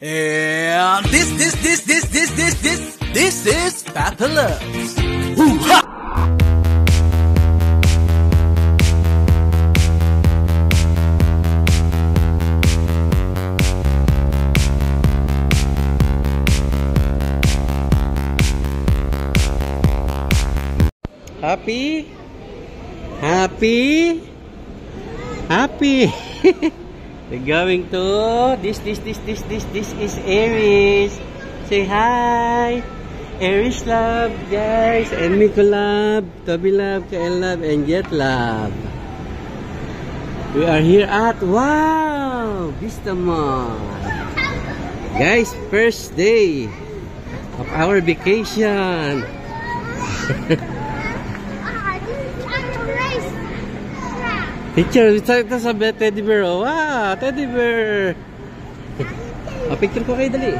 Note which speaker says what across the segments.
Speaker 1: And this is Papa Loves. Woo-ha!
Speaker 2: Happy? Happy? Happy? We're going to this is Aries. Say hi. Aries love, guys, and Miko love, Toby love, Kael love, and Jet love. We are here at wow, Vista Mall. Guys, first day of our vacation. Picture, ito sa teddy bear. Oh. Wow, teddy bear. Oh, picture ko kayo, dali.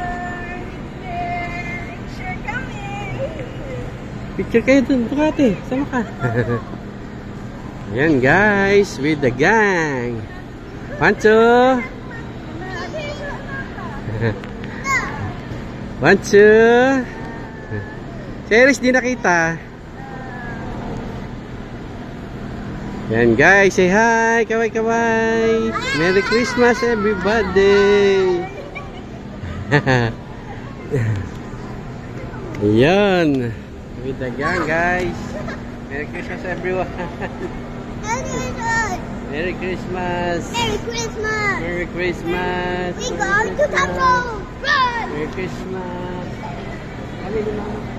Speaker 2: Picture kayo dun, Bukati. Sama ka. Ayan, guys, with the gang. Pancho. Pancho. Cheris, di nakita. Yan guys, say hi, kaway-kaway. Merry Christmas everybody. Yan. With the gang guys. Merry Christmas everyone. Merry Christmas.
Speaker 3: Merry Christmas.
Speaker 2: Merry Christmas.
Speaker 3: We going to Taco. Run.
Speaker 2: Merry Christmas. Kami din mama.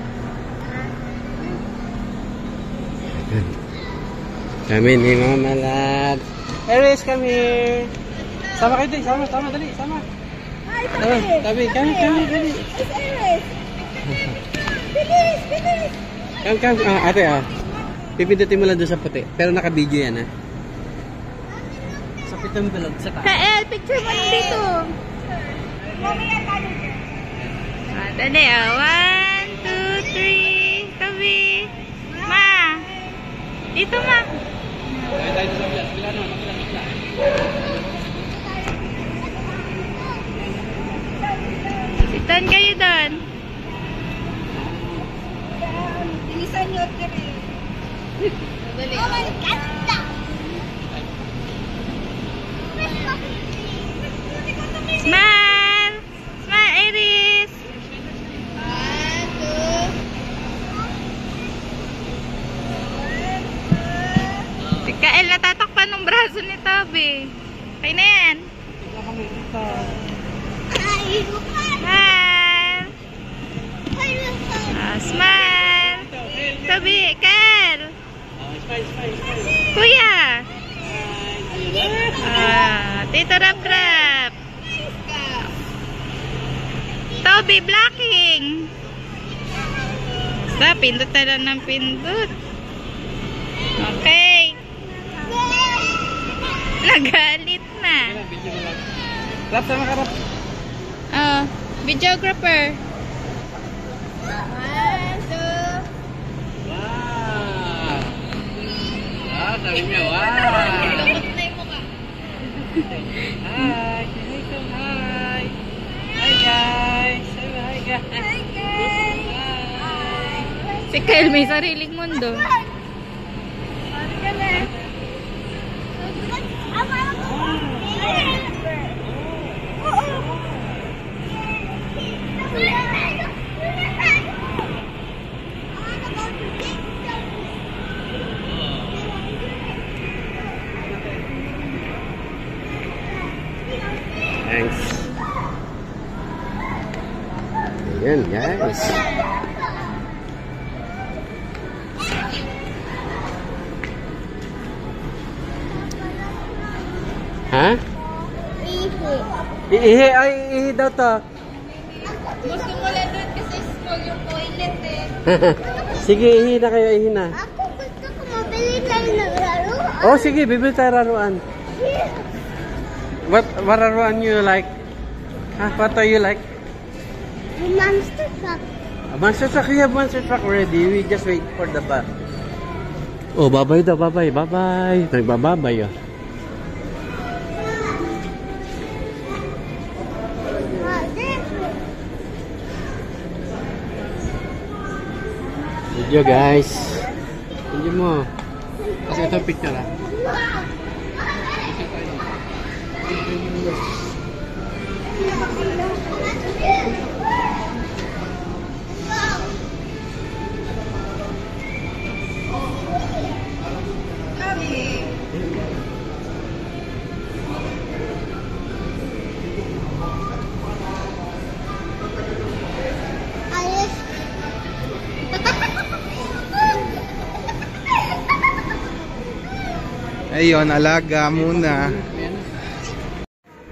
Speaker 2: Kami ni Mama Lab. Aries, come here. Sama kayo, sama, dali, sama. Tabi, kami, dali.
Speaker 3: It's Aries. Bilis.
Speaker 2: Come, ate, pipindutin mo lang doon sa puti. Pero naka-video yan, Sa pitong bilog, sa taas.
Speaker 3: Kael, picture mo lang dito.
Speaker 4: Dali, 1, 2, 3. Tabi. Ma. Dito, ma. Sitan kayo doon.
Speaker 3: Bilisan nyo, Tere. Oh my God!
Speaker 4: Smile! Smile, Aries! 1, 2. Kael, natatakpan ng braso ni Toby. Kaya na yan. Smile! Smile! Toby, Kael! Kuya! Tito Rap-Rap! Toby, blocking! Basta, pindot na lang ng pindot. Okay. Nagalit na.
Speaker 2: Rap, sama ka, Rap.
Speaker 4: Videographer.
Speaker 3: 1, 2.
Speaker 2: Wow! Sabi niya, wow!
Speaker 3: Lumot na yung mukha.
Speaker 2: Hi! Hi! Hi guys! Hi guys!
Speaker 3: Hi, guys.
Speaker 4: Si Kael may sariling mundo.
Speaker 2: Thanks. Ayan guys. Ha? Ihi daw to.
Speaker 3: Gusto mo lang doon kasi small yung toilet
Speaker 2: Sige, ihi na kayo, ihi na.
Speaker 3: Ako gusto ko mabili tayo ng laruan.
Speaker 2: Oh, sige, bibili tayo laruan. What laruan you like? What do you like?
Speaker 3: The monster truck.
Speaker 2: Monster truck, we have monster truck already. We just wait for the bus. Oh, bye-bye daw, bye-bye. Nagbababay, Video guys. Video mo. Kasi ito picture ah.
Speaker 1: Ayun, alaga muna.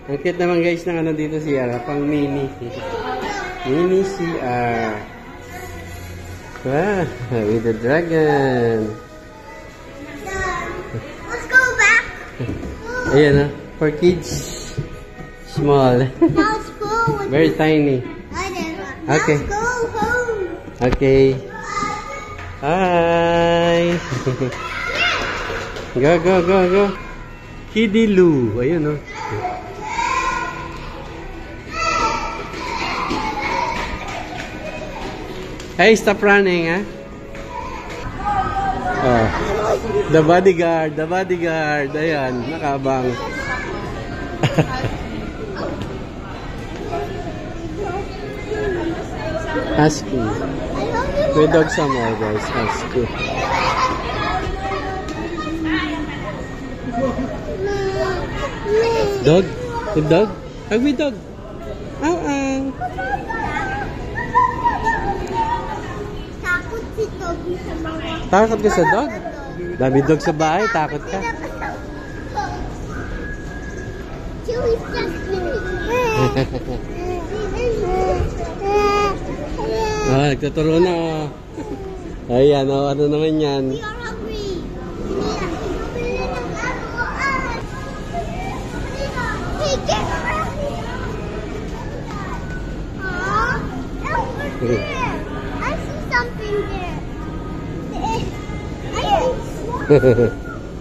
Speaker 2: Ang cute naman guys ng ano dito CR, pang mini. Mini CR. Wow, with the dragon.
Speaker 3: Let's go back.
Speaker 2: Ayan for kids. Small.
Speaker 3: Let's go.
Speaker 2: Very tiny. Okay.
Speaker 3: Let's go home.
Speaker 2: Okay. Hi. Go, go, go, go. Kiddy Lou. Ayun, oh. Hey, stop running, ah. Oh. The bodyguard, the bodyguard. Ayan, nakabang. Husky. We dog some more, guys. Husky. Dog? The dog? Hug me, dog. Ow.
Speaker 3: Takot si Toby sa mga...
Speaker 2: Takot ka sa dog? Dami dog sa bahay, takot ka.
Speaker 3: Chewie's just
Speaker 2: Nagtuturo na, oh. Ayan, oh. Ano naman yan?
Speaker 3: We are hungry. Hey, get around here. Aw, over there. I see something there.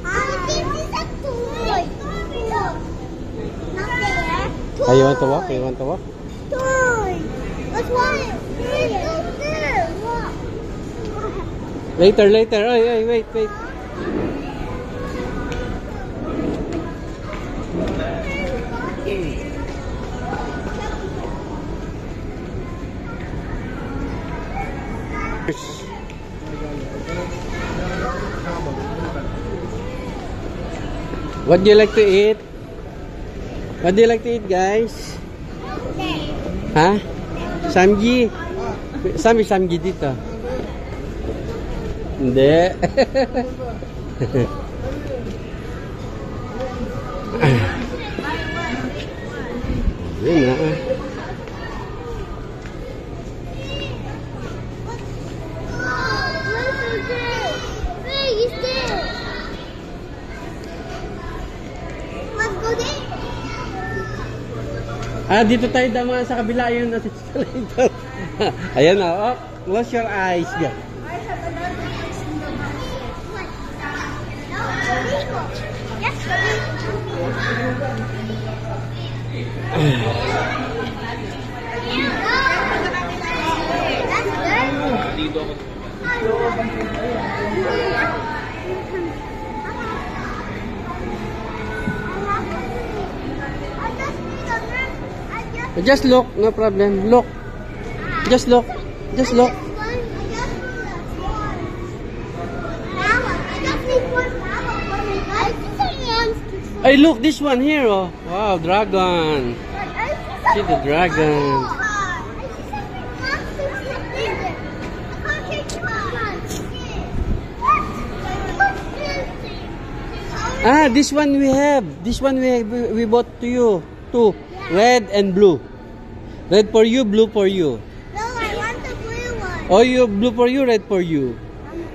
Speaker 3: I think it's a toy. Look. Not there. Toy.
Speaker 2: Oh, you want to walk? You want to walk?
Speaker 3: Toy. Let's walk. There. Walk.
Speaker 2: Later, later. Ay, wait. What do you like to eat? What do you like to eat, guys? Ha? Samgi? Samgi dito. Hindi. Yun na. Dito tayo daman sa kabila yun. Ayan na. Oh, close your eyes. Yeah. Just look, no problem. Look. Just look. Just look. Hey, look, this one here. Oh, wow, dragon. See the dragon. This one we have. This one we bought to you. Two. Red and blue. Red for you, blue for you.
Speaker 3: No, I want the blue one.
Speaker 2: Oh, you blue for you, red for you.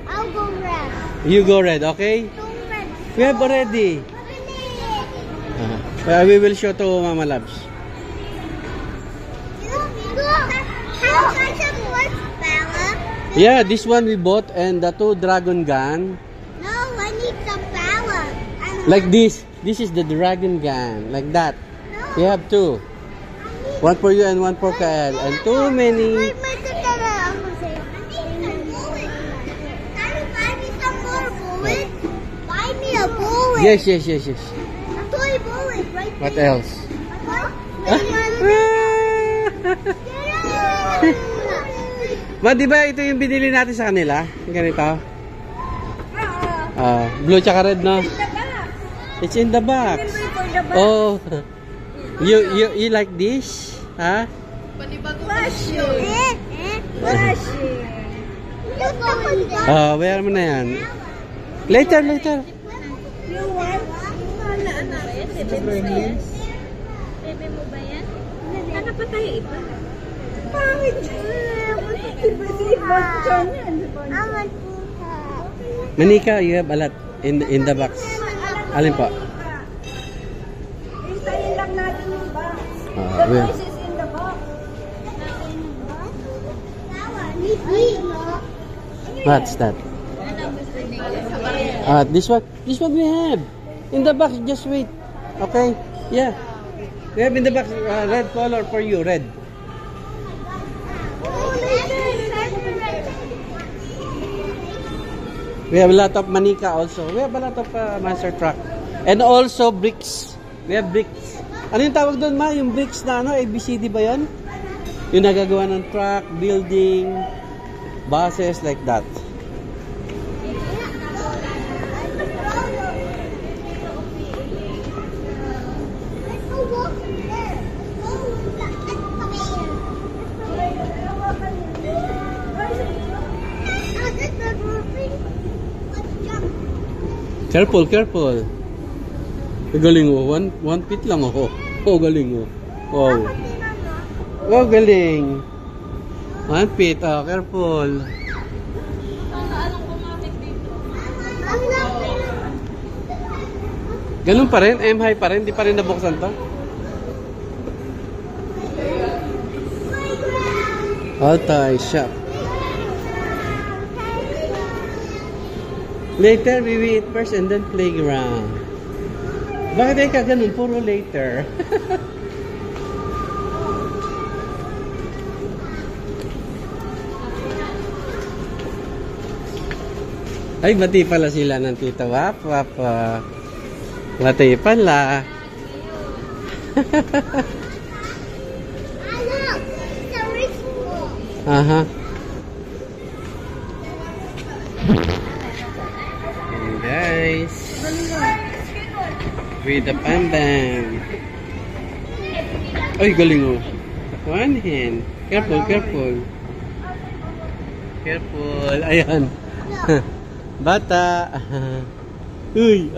Speaker 3: I'll go red.
Speaker 2: You go red, okay?
Speaker 3: Go red.
Speaker 2: We have already. We will show to Mama Labs. Yeah, this one we bought and the two dragon gun.
Speaker 3: No, I need the power.
Speaker 2: Like this. This is the dragon gun. Like that.
Speaker 3: No.
Speaker 2: We have two. One for you and one for Kael. And too many.
Speaker 3: bullet.
Speaker 2: Yes, yes, yes, yes.
Speaker 3: A toy bullet, right?
Speaker 2: What else? Ma, di ba ito yung binili natin sa kanila? Yung ganito? Blue tsaka red, no? It's in the box. Oh. You like this? Ha? Bayar mo na yan. Later.
Speaker 4: Bebe mo ba yan? Nakapatay iba.
Speaker 2: Manika, you have a lot in the box. Alin pa?
Speaker 3: Hintayin lang natin yung box.
Speaker 2: The
Speaker 3: price is in the box.
Speaker 2: What's that? This one we have in the box. Just wait. Okay. Yeah. We have in the box red color for you. Red. We have a lot of manika also. We have a lot of monster truck. And also bricks. We have bricks. Ano yung tawag doon, ma? Yung bricks na ano? ABCD ba yun? Yung nagagawa ng truck, building, buses, like that. Careful. Galing oh. One feet lang ako. Oh, galing oh. Wow. Oh, galing. 1 feet. Oh, careful. Ganun pa rin? M high pa rin? Di pa rin nabuksan to? Altai shop. Later, we will eat first and then playground. Bakit ay ka ganun? Puro later. Ay, bati pala sila ng Tita Wap. Bati pala. Aha. And guys, with the pandan. Ay, galing mo. One hand. Careful. Ayan. Bata. Uy,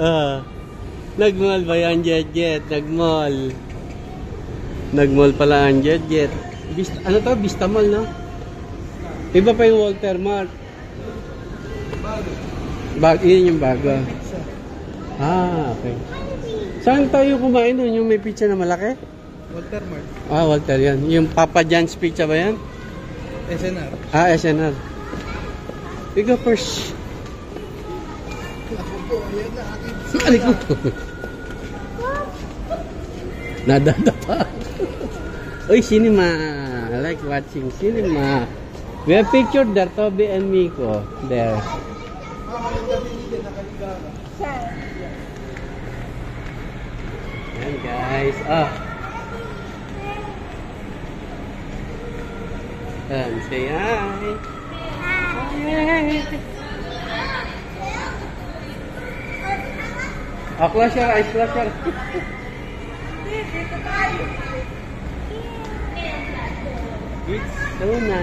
Speaker 2: nag-mall ba yan, Jet? Nag-mall. Nag-mall pala ang Jet. Ano to? Vista Mall, no? Iba pa yung Walter Mart. Yun yung bago. Okay. Saan tayo kumain nun? Yung may pizza na malaki?
Speaker 1: Walter Mart.
Speaker 2: Walter yan. Yung Papa John's pizza ba yan?
Speaker 1: SNR.
Speaker 2: SNR. We go first. Alik mo. Nadadapa. Uy, cinema. I like watching cinema. We have pictured there, Toby and Miko. There. Ayan guys. Say hi. Close your eyes, close your eyes. It's Luna.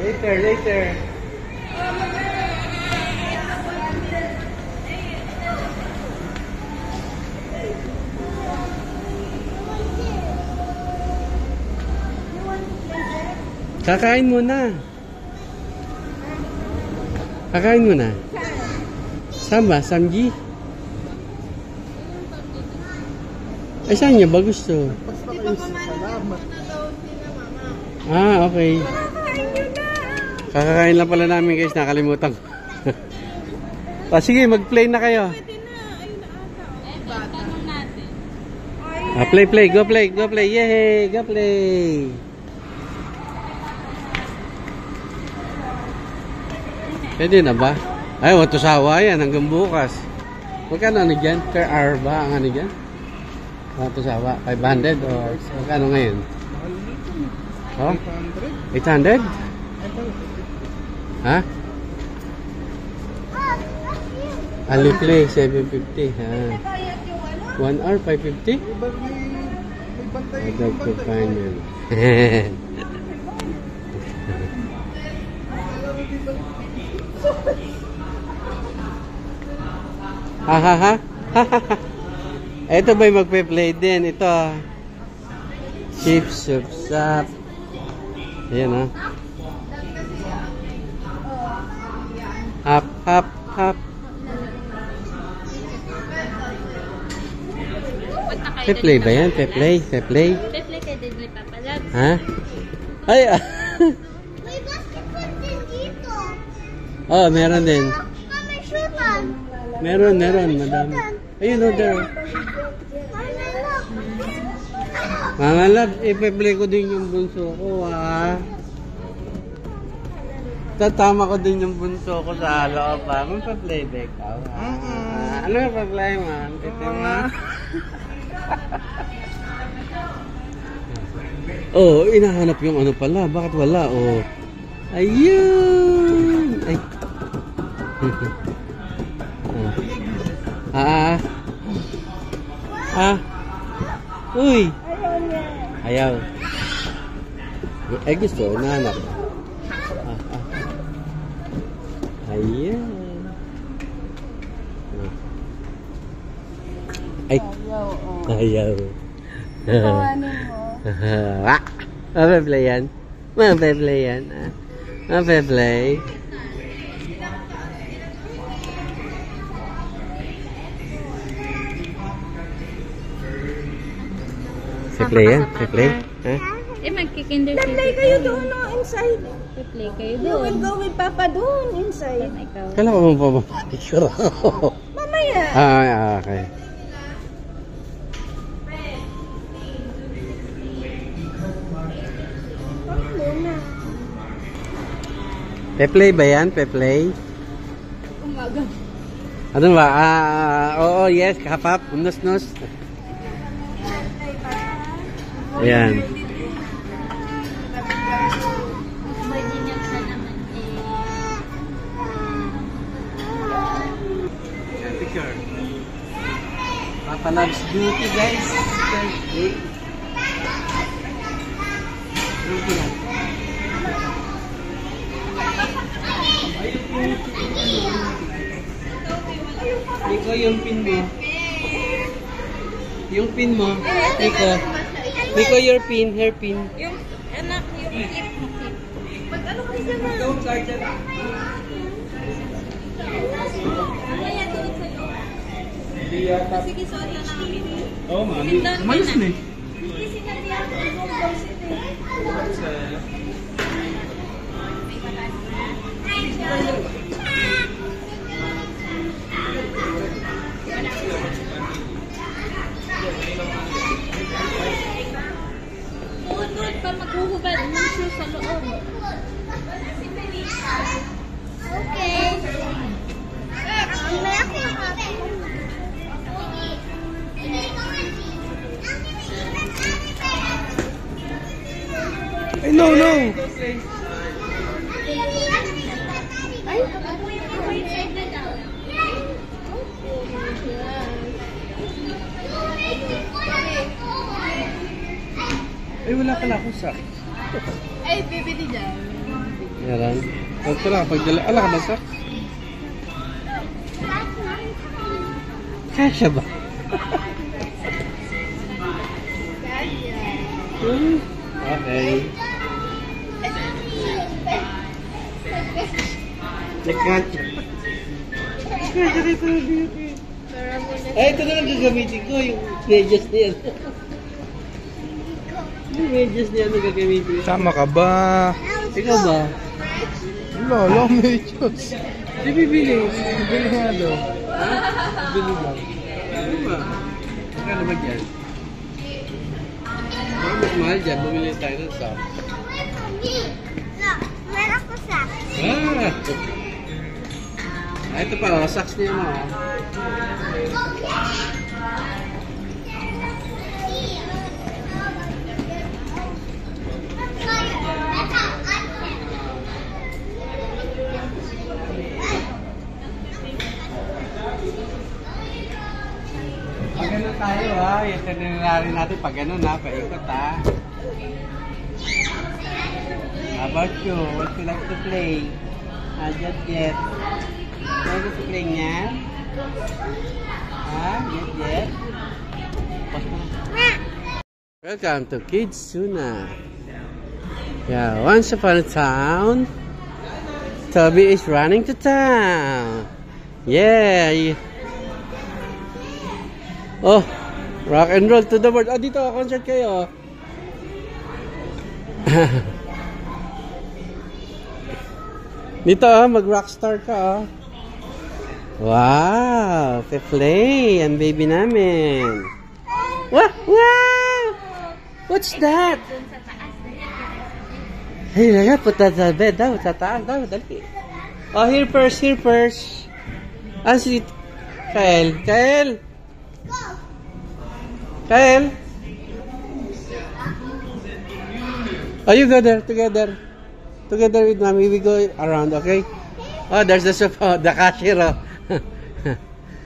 Speaker 2: Later. Kakain muna. Saan ba? Samji? Ay, saan niya ba gusto? Okay. Kakakain lang pala namin guys, nakalimutan ko. Sige, mag-play na kayo. Play. Go play. Yay! Go play. Pwede na ba? Ay, wag to sawa yan hanggang bukas. Magkano ano dyan? Per hour ba ang ano dyan? Ito sawa, 500 or magkano ngayon? Oh? 800? Ha? Aliplay, 750. Ha? 1 hour, 550? I'd like to find him. Ha ha ha? Ito ba'y magpe-play din? Ito. Chip, soup, sap. Ayan, ha? Hop, hop, hop. Pe-play ba yan? Pe-play? Pe-play?
Speaker 4: Pe-play kay Didley Papalab.
Speaker 2: Ha? Ay,
Speaker 3: May basketball din dito.
Speaker 2: oh, meron din.
Speaker 3: May shootan.
Speaker 2: Meron, madami. Ayun, no, there. Mga love, ipe-play ko din yung bunso ko, ha? Tatama ko din yung bunso ko sa loob, ha? Magpa-play ba ikaw, ha? Ano yung pa-play mo? Ito mo? Oh, inahanap yung ano pala. Bakit wala? Oh. Ayun! Ay. Uy! Ayaw. Ay, gusto. Inahanap. Ayan. Ay. Ayaw. Mape-play yan. Mape-play yan. Mape-play. Pe-play yan? Pe-play? Ha?
Speaker 4: Eh, magkikinder si
Speaker 5: Play kayo doon, no, inside.
Speaker 4: Pe-play kayo
Speaker 5: You will
Speaker 4: doon.
Speaker 5: go with Papa doon, inside.
Speaker 4: Ikaw.
Speaker 2: Kala ko mo pa mapapicture ako.
Speaker 5: Mamaya.
Speaker 2: Okay.
Speaker 5: Muna.
Speaker 2: Pe-play ba yan? Pe-play?
Speaker 5: Umaga.
Speaker 2: Ano ba? Oo, yes. Kapap. Nos-nos. Ayan. Picture. Papa loves beauty, guys. Nico, yung pin mo. Yung pin mo. Nico. Nico, your pin. Her pin.
Speaker 5: Yung anak, yung keep mo, keep. Pag ano kasi naman?
Speaker 2: Ikaw, charger.
Speaker 5: Mamaya doon sa'yo. Sige, sorry na namin.
Speaker 2: Oo, mami. Umalis na eh.
Speaker 5: Hindi sinabihan ko yung boss ito.
Speaker 4: Doon pa maghuhubad ng shoe sa loob.
Speaker 3: Okay. May ako
Speaker 1: Ay, no. Ay, wala pala akong sak.
Speaker 5: Ay, bibili dyan.
Speaker 2: Meron.
Speaker 1: Huwag pala kapag dala. Ala ka ba sak?
Speaker 2: Kasya ba? Okay. Nagkatya. Ay, ito na lang gagamitin ko. Yung medyas niya. Yung medyas niya na gagamitin ko.
Speaker 1: Tama ka ba?
Speaker 2: Ikaw ba?
Speaker 1: Wala, medyo.
Speaker 2: Di bibili.
Speaker 1: Bili nga daw.
Speaker 2: Ha? Bibili ba? Ano ba? Magkano ba dyan? Baka mas mahal dyan. Bumili tayo ng sa.
Speaker 3: Meron ko sa.
Speaker 2: Ah! Ito pa, oh, socks niya mo. Pag gano'n tayo ha, ito rin natin pag gano'n ha, paikot ha. How about you? What you like to play? Just yet. Like to play niya? Yet? Welcome to Kids Suna. Yeah, once upon a time, Toby is running to town. Yeah. Oh, rock and roll to the world. Oh, dito, concert kayo. Dito, mag-rockstar ka. Wow, pe-play ang baby namin. Wow! What's that? Hey, laga, punta sa bed daw, sa taas daw, dali. Oh, here first. Ah, si Kael. Oh, you go there, together with mommy. We go around, okay? Oh, there's the sofa, the cashier, oh.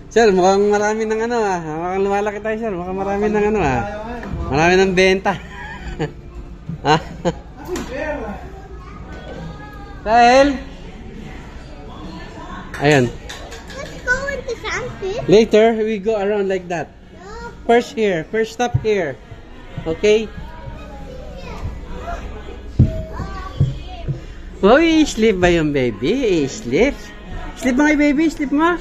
Speaker 2: Sir, mukhang marami ng ano, ah. Mukhang lumalaki tayo, sir. Mukhang marami ng ano, ah. Marami ng benta. Ah. Kael? Ayan.
Speaker 3: Let's go into something.
Speaker 2: Later, we go around like that. First stop here. Okay? Oh, i-sleep ba yung baby? I-sleep? Sleep mo kay baby? Sleep mo?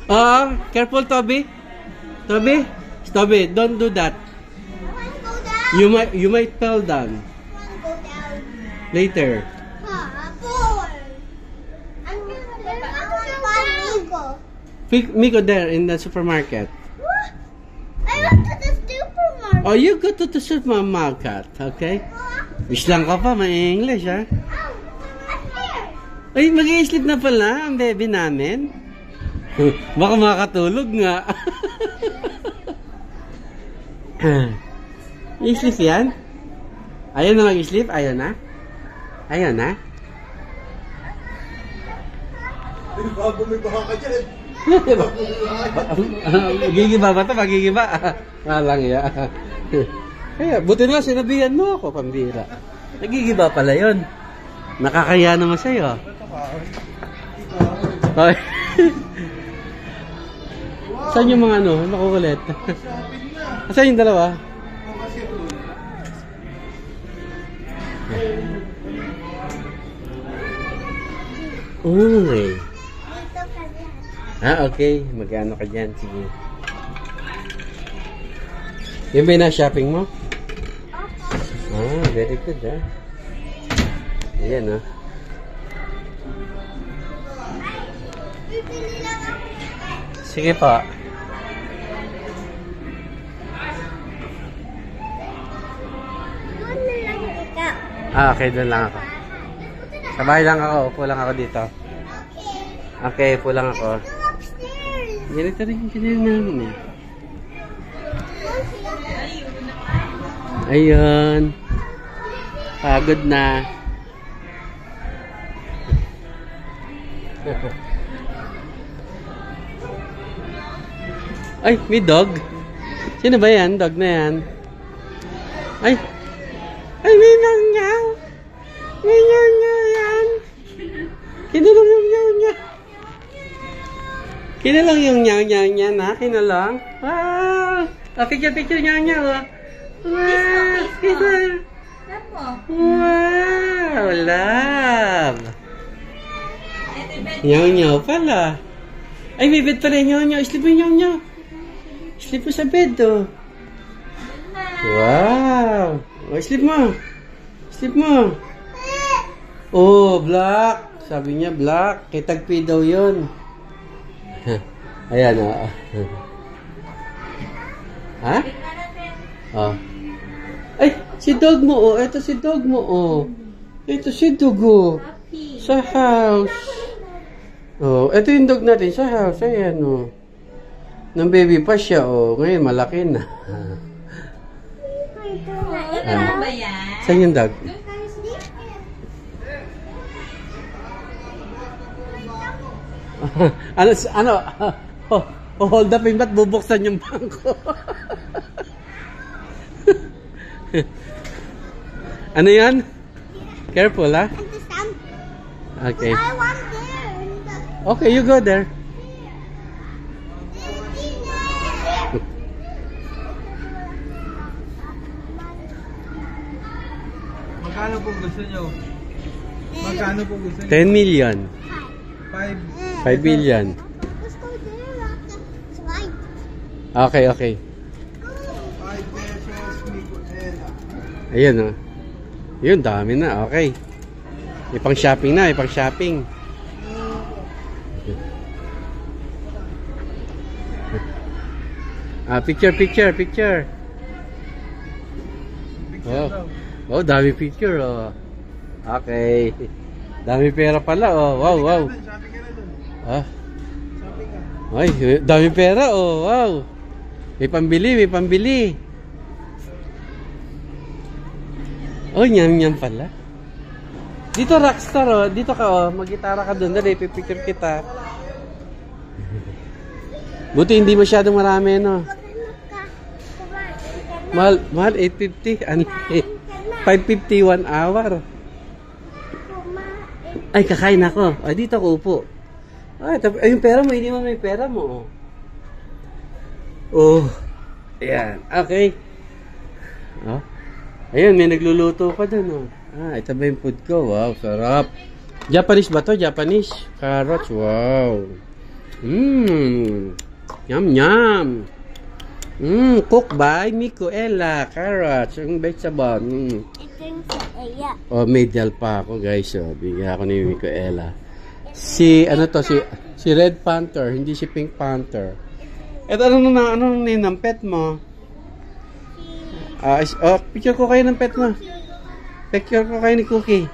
Speaker 2: Oh, careful, Toby. Toby, don't do that.
Speaker 3: I want to go down.
Speaker 2: You might fall down.
Speaker 3: I want to go down.
Speaker 2: Later.
Speaker 3: Boy. I'm going to buy Miko.
Speaker 2: Miko there in the supermarket.
Speaker 3: What? I went to the supermarket.
Speaker 2: Oh, you go to the supermarket, okay? Wish lang ka pa, may English, ha? Ay, mag-i-sleep na pala ang baby namin. Baka makatulog nga. I-sleep yan? Ayaw na mag-i-sleep? Ayaw na?
Speaker 1: Bumibaha ka dyan.
Speaker 2: Magigiba ba ito? Magigiba? Malang ya. Kaya, buti na sinabihan mo ako, pambira. Nagigiba pala yun. Nakakaya naman sa'yo. Okay. Saan yung mga ano? Nakukulit. Saan yung dalawa? Okay. Okay. Mag-ano ka dyan? Sige. Yung ba yung na-shopping mo? Very good, ha? Ayan, ha? Sige pa. Okay, doon lang ako. Sabay lang ako. Upo lang ako dito. Okay, upo lang ako. Ganito rin yung kinil namin, eh. Ayun. Pagod na. Ay, may dog. Sino ba yan? Dog na yan. Ay, may nyaw-nyaw. May nyaw-nyaw yan. Kinulong yung nyaw-nyaw. Kinulong yung nyaw-nyaw niya na. Kinulong. Wow. Picture nyaw-nyaw. Wow. Wow. Love. Nyaw-nyaw pala. Ay, may bed pala yung nyaw-nyaw. Sleep mo yung nyaw-nyaw. Sleep mo sa bed, oh. Wow. Oh, sleep mo. Sleep mo. Oh, black. Sabi niya, black. Kitagpi daw yun. Ayan, oh. Ha? Oh. Ay, si dog mo, oh. Ito si dog mo, oh. Ito si dog, oh. Sa house. Oh, ito yung dog natin sa house. Ayan, oh. Nang baby pa siya, oh. Ngayon, malaki na.
Speaker 5: Ano ba yan?
Speaker 2: Saan yung dog? ano, hold up, ba't bubuksan yung bangko? Ano yan? Careful, ha? Okay.
Speaker 3: I want there.
Speaker 2: Okay, you go there.
Speaker 1: Magkano po gusto nyo? Magkano po gusto nyo?
Speaker 2: 10 million.
Speaker 1: 5.
Speaker 2: 5 billion.
Speaker 3: Let's go there. Slide.
Speaker 2: Okay, okay.
Speaker 1: 5 pesos, Miguela.
Speaker 2: Ayan, oh. Yun, dami na. Okay. May pang shopping na, may pang shopping. Picture. Oh, dami picture, oh. Okay. Dami pera pala, oh. Wow.
Speaker 1: Shopping ka na dun.
Speaker 2: Ah.
Speaker 1: Shopping ka.
Speaker 2: Ay, dami pera, oh. Wow. May pambili. Oh, nyam pala. Dito, Rockstar, oh. Dito ka, oh. Mag-gitara ka dun. Dali, pipicture kita. Buti hindi masyadong marami, no? Mahal, 850. Ano, 550 1 hour. Ay, kakain ako. Ay, dito ako upo. Ay, yung pera mo, hindi mo may pera mo. Oh. Ayan. Okay. Oh. Ayun, may nagluluto pa dun, oh. Ito ba yung food ko? Wow, sarap. Japanese ba to? Japanese? Carrots, wow. Yum. Cooked by Miguela. Carrots, yung vegetable. Oh, medial pa ako, guys. Oh, bigyan ako ni Miguela. Si Red Panther, hindi si Pink Panther. Ito, anong name ng pet mo? Picture ko kayo ng pet mo. Picture ko kayo ni Cookie.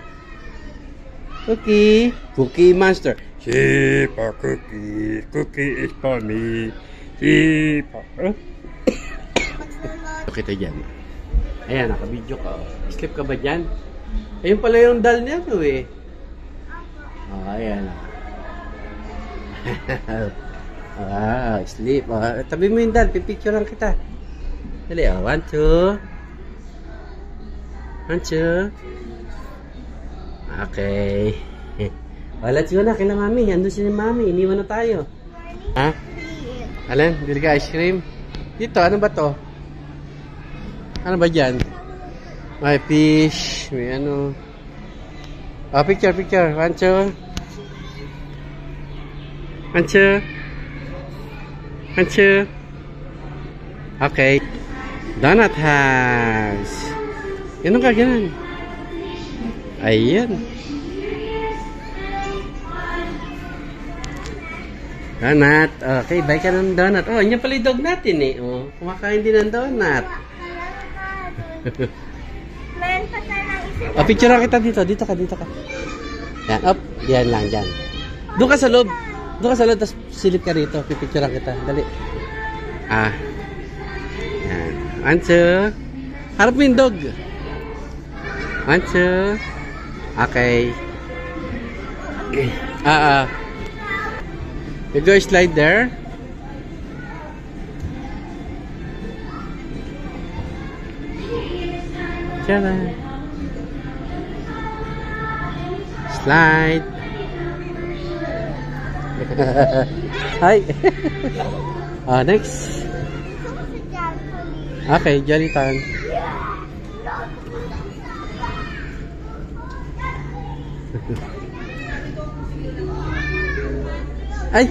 Speaker 2: Cookie Monster. Sheep or Cookie. Cookie is for me. Sheep or... Kita dyan. Ayan, naka-video ka. Sleep ka ba dyan? Ayun pala yung doll niya to, eh. Ayan. Sleep. Tabi mo yung doll. Pipicture lang kita. Dali, 1, 2. 1, 2. Okay. Let's go na kila mami. Andun si mami. Iniwan na tayo. Ha? Alan, bili ka ice cream? Dito, ano ba to? Ano ba dyan? May fish. May ano. Picture. 1, 2. 1, 2. 1, 2. Okay. Donut house. Ganun ka, ganun. Ayan. Donut. Okay, buy ka ng donut. Oh, yan pala yung dog natin, eh. Oh, kumakain din ng donut. Picture lang kita dito. Dito ka. Yan, up. Yan lang, dyan. Doon ka sa loob. Tapos silip ka rito. Pipicture lang kita. Dali. Yan. 1, 2. Harap mo yung dog. 1, 2. Okay. You go slide there. Tara. Slide. Hi. Next. Okay, Jelly Time. Ay,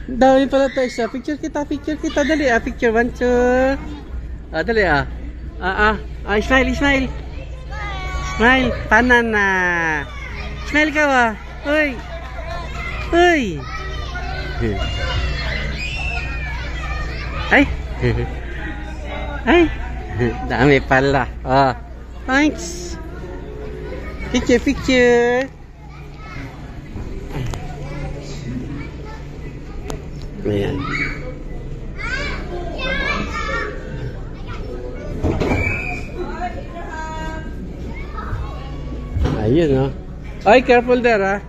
Speaker 2: dami pala tayo siya. Picture kita. Dali, picture. 1, 2. Dali, smile. Smile, panana. Smile ka ba? Uy. Ay, dami pala. Thanks. Picture. Ayan. Ayun, oh. Ay, careful there, ah.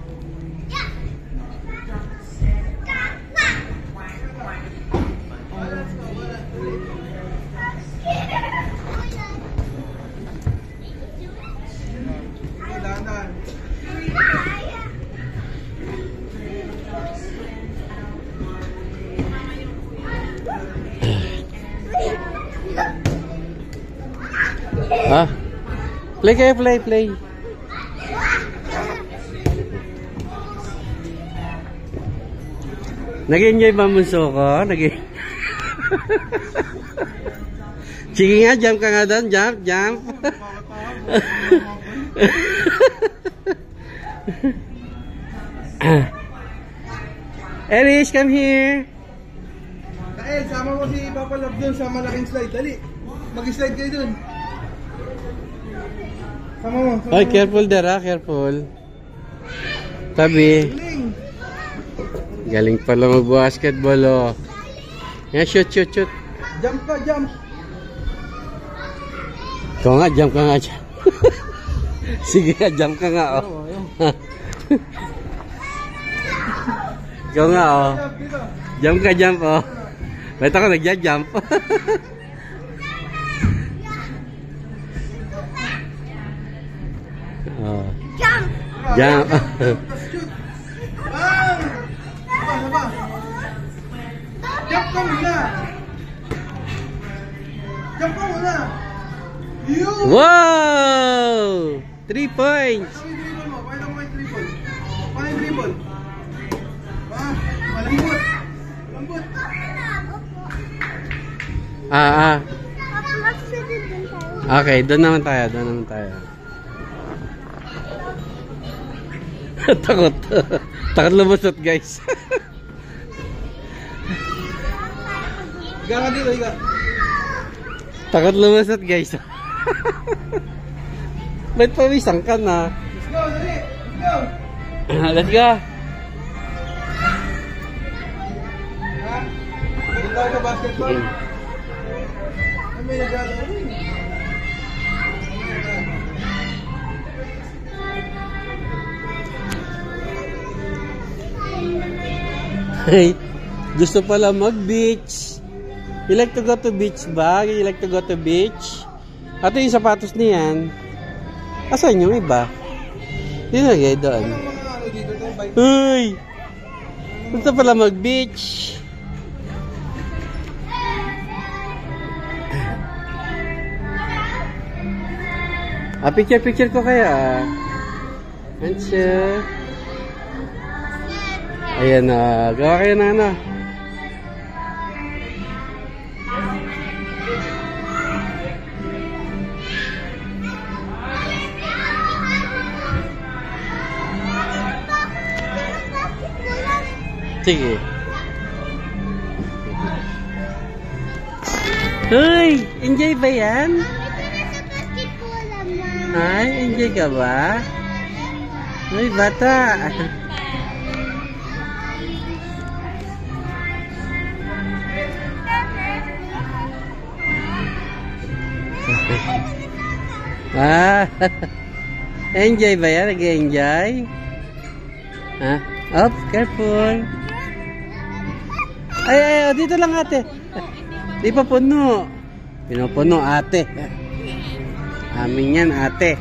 Speaker 1: Dahan-dahan.
Speaker 2: Ah. Play kayo, play. Nag-enjoy ba muso ko? Sige nga, jump ka nga doon. Jump. Eris, come here.
Speaker 1: Kael, sama mo si Papa Love dun sa malaking slide. Dali. Mag-slide kayo dun. Sama mo.
Speaker 2: Oy, careful there, ah. Careful. Tabi.
Speaker 1: Galing.
Speaker 2: Galing pala mag-basketball, oh. Yan, shoot.
Speaker 1: Jump ka, jump.
Speaker 2: Ikaw nga, jump ka nga dyan. Sige nga, jump ka nga, oh. Ikaw nga, oh.
Speaker 1: Jump dito.
Speaker 2: Jump, oh. Ba't ako nagja-jump? Oh. Jump.
Speaker 1: Shoot. Bang! Saba. Jump ka muna. Jump ka muna. Yun!
Speaker 2: Wow! 3 points!
Speaker 1: Ano yung dribble mo? Paano mo yung dribble? Paano yung dribble? Malambot. Malambot.
Speaker 2: Okay, doon naman tayo. Takot lumusot, guys.
Speaker 1: Higa ka dito, higa.
Speaker 2: Takot lumusot, guys. Ba't pawisang ka na?
Speaker 1: Let's go, dali. Let's go.
Speaker 2: Let's go.
Speaker 1: Ha? Dito tayo sa basketball. Ay, may naglalaro.
Speaker 2: Hey, gusto pala mag-beach. You like to go to beach ba? You like to go to beach? Ito yung sapatos niyan. Asan yung iba? Dinagay doon.
Speaker 1: Anong mga ano dito? Ito yung bike.
Speaker 2: Uy! Gusto pala mag-beach. Picture ko kaya. Ansyo. Ayan na. Gawa kayo na ano. Sige. Hoy! Enjoy ba yan? Ay, enjoy ka ba? Hoy, bata! Enjoy ba yan? Nag-enjoy? Up, careful. Ay, dito lang ate. Di pa puno. Pinupuno ate. Amin yan ate.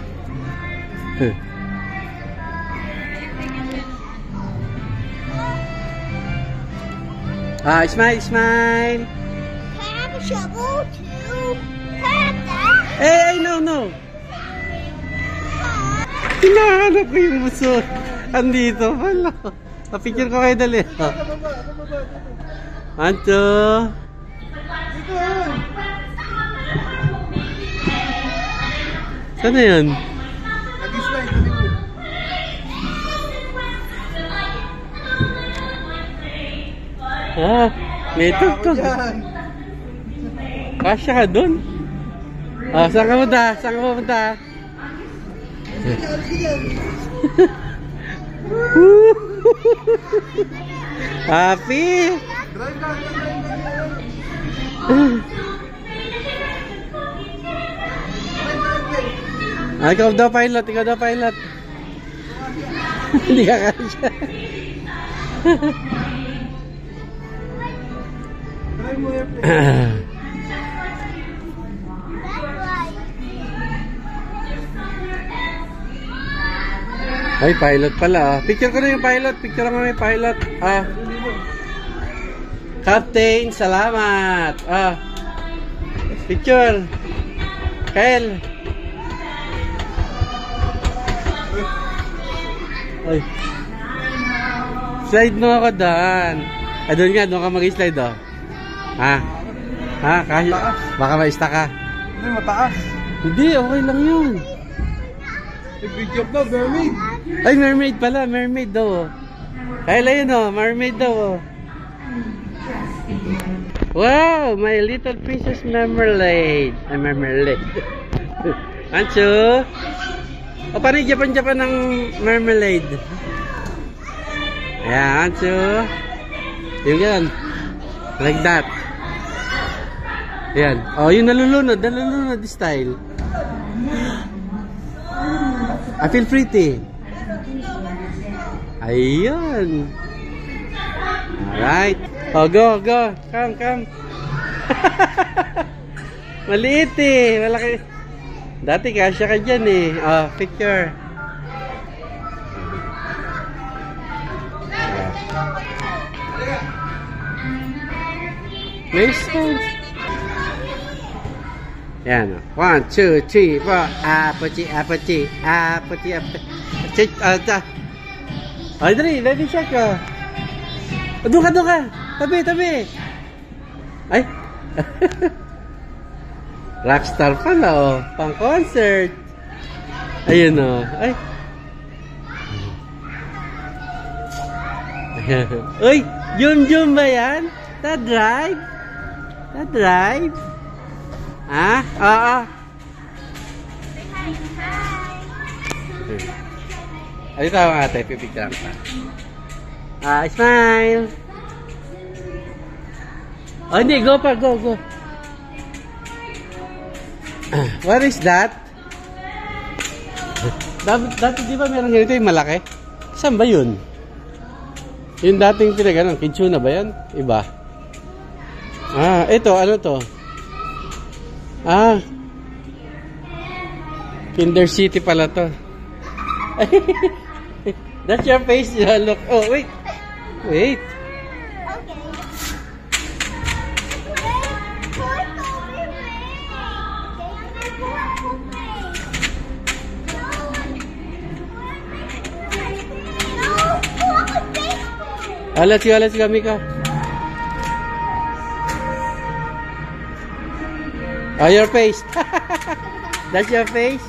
Speaker 2: Smile.
Speaker 3: Can I have a shovel too? Can I have that?
Speaker 2: Hey, no. Hinahanap ko yung buso. Andito pala. Picture ko kayo dali. Anto. Saan na yun?
Speaker 1: Nag-slide.
Speaker 2: May tugtog. Kasya ka dun. Saan ka punta? Happy!
Speaker 1: Drive ka, drive.
Speaker 2: Ah, ikaw daw pilot, ikaw daw pilot. Hindi ka kasya.
Speaker 1: Drive mo airplane.
Speaker 2: Ay, pilot pala. Picture ko na yung pilot. Picture mo yung pilot. Captain, salamat. Picture. Kyle. Ay. Slide mo ako daan. Doon nga, doon ka mag-slide, oh. Kasi baka ma-stuck ka.
Speaker 1: Hindi, mataas.
Speaker 2: Hindi, okay lang yun.
Speaker 1: Video pa, mermaid.
Speaker 2: Ay, mermaid pala. Mermaid daw, oh. Kyle, ayun, oh. Mermaid daw, oh. Wow, my little princess marmalade. Ay, marmalade. Ancho. O, paano yung Japan-Japan ng marmalade? Ayan, Ancho. Yung yan. Like that. Ayan. O, yung nalulunod. Nalulunod style. I feel pretty. Ayan. Alright. Oh, go, go. Come. Maliit eh. Malaki. Dati kasya ka dyan eh. Oh, picture. Nice one. Yan. 1, 2, 3, 4. Apachi. Ay, dali. Let me check ka. Doon ka. Tabi. Ay. Rockstar pala, oh. Pang concert. Ayun, oh. Ay. Uy, Jum ba yan? Ta-drive? Ha? Oo. Ay, ito ang ate. Pipicture pa. Smile. Oh, hindi. Go pa. Go. What is that? Dati di ba meron ganito yung malaki? Saan ba yun? Yung dating pinaganon, Kitsuna ba yan? Iba. Ito, ano to? Kinder City pala to. That's your face, look. Oh, wait. Let's go, Mika. Oh, your face. That's your face.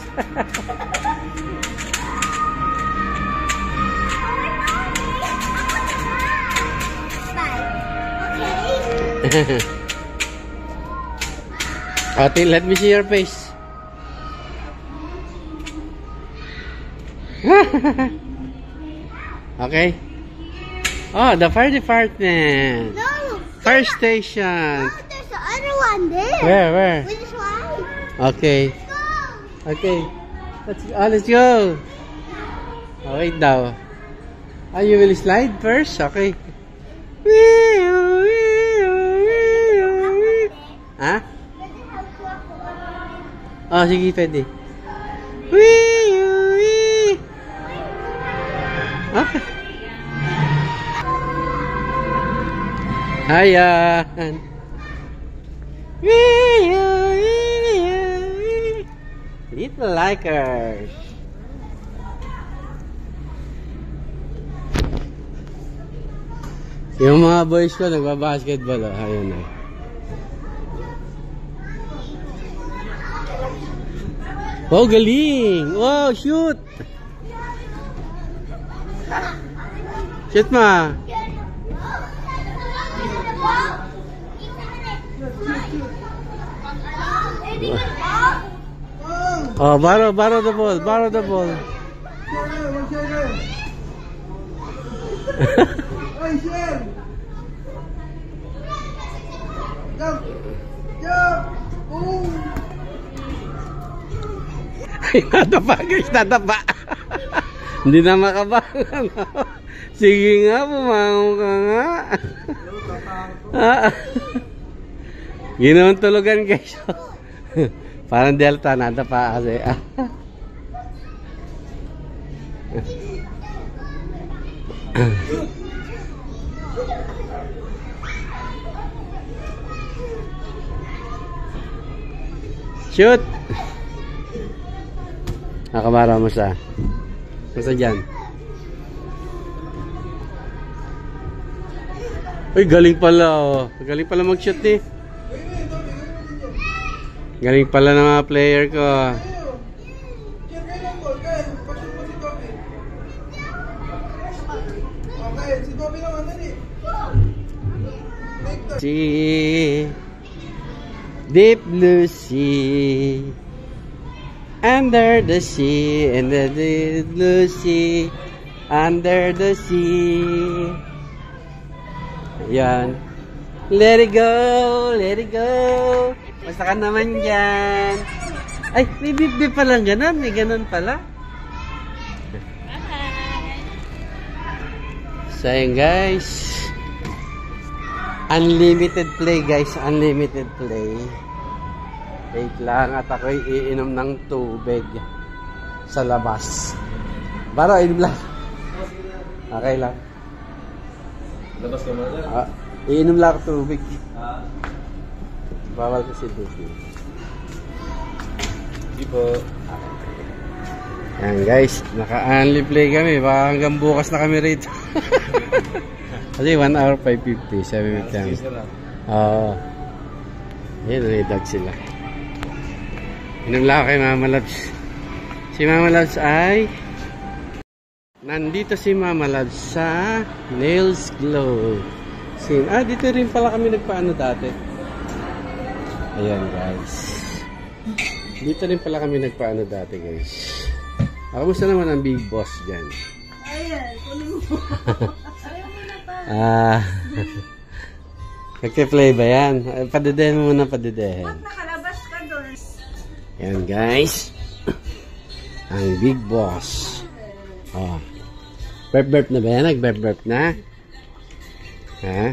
Speaker 2: Okay, let me see your face. Okay. Oh, the fire department.
Speaker 3: No.
Speaker 2: Fire station.
Speaker 3: No, there's the other one there.
Speaker 2: Where?
Speaker 3: We just ride.
Speaker 2: Okay.
Speaker 3: Go.
Speaker 2: Okay. Let's go. Oh, wait daw. You will slide first? Okay. Ha? Oh, sige, pwede. Okay. Ayan. Little likers. Yung mga boys ko nagbabasketball. Ayun na. Oh, galing! Oh, shoot! Shoot ma! Oh, borrow the ball.
Speaker 1: Ay, share! Jump! Jump! Boom!
Speaker 2: Ay, natapa guys, natapa. Hindi na makabangon. Sige nga, pumangon ka nga. Ginawang tulugan guys. Parang delta, natapa kasi. Shoot! Nakabara mo sa. Masa dyan? Uy, galing pala oh. Galing pala mag-shoot eh. Galing pala ng mga player ko. Sea, deep blue sea, under the sea, and the deep blue sea, under the sea. Yan. Let it go, let it go. Basta ka naman dyan. Ay, may bip-bip palang ganun. May ganun pala. So yun guys. Unlimited play guys. Unlimited play. Wait lang at ako'y iinom ng tubig sa labas. Baro, inom lang. Okay lang.
Speaker 6: Labas ka muna.
Speaker 2: Iinom lang ako tubig. Bawal kasi tubig.
Speaker 6: Hindi po.
Speaker 2: Yan guys, naka-unli play kami. Baka hanggang bukas na kami rito. Kasi 1 hour 5:50, 7 minutes. Oo. Yan, redag sila. Inom lang ako kay Mama Labs. Si Mama Labs ay nandito si Mama Labs sa Nails Glow. Dito rin pala kami nagpaano dati. Ayan guys. Dito rin pala kami nagpaano dati guys. Kamusta naman ang big boss dyan?
Speaker 5: Ayan, kunin mo.
Speaker 2: Nagpe-play ba yan? Padidehin mo muna, padidehin.
Speaker 5: Ba't nakalabas ka doon?
Speaker 2: Ayan guys. Ang big boss. Oh. Burp-burp na ba yan? Nag-burp-burp na? Ha?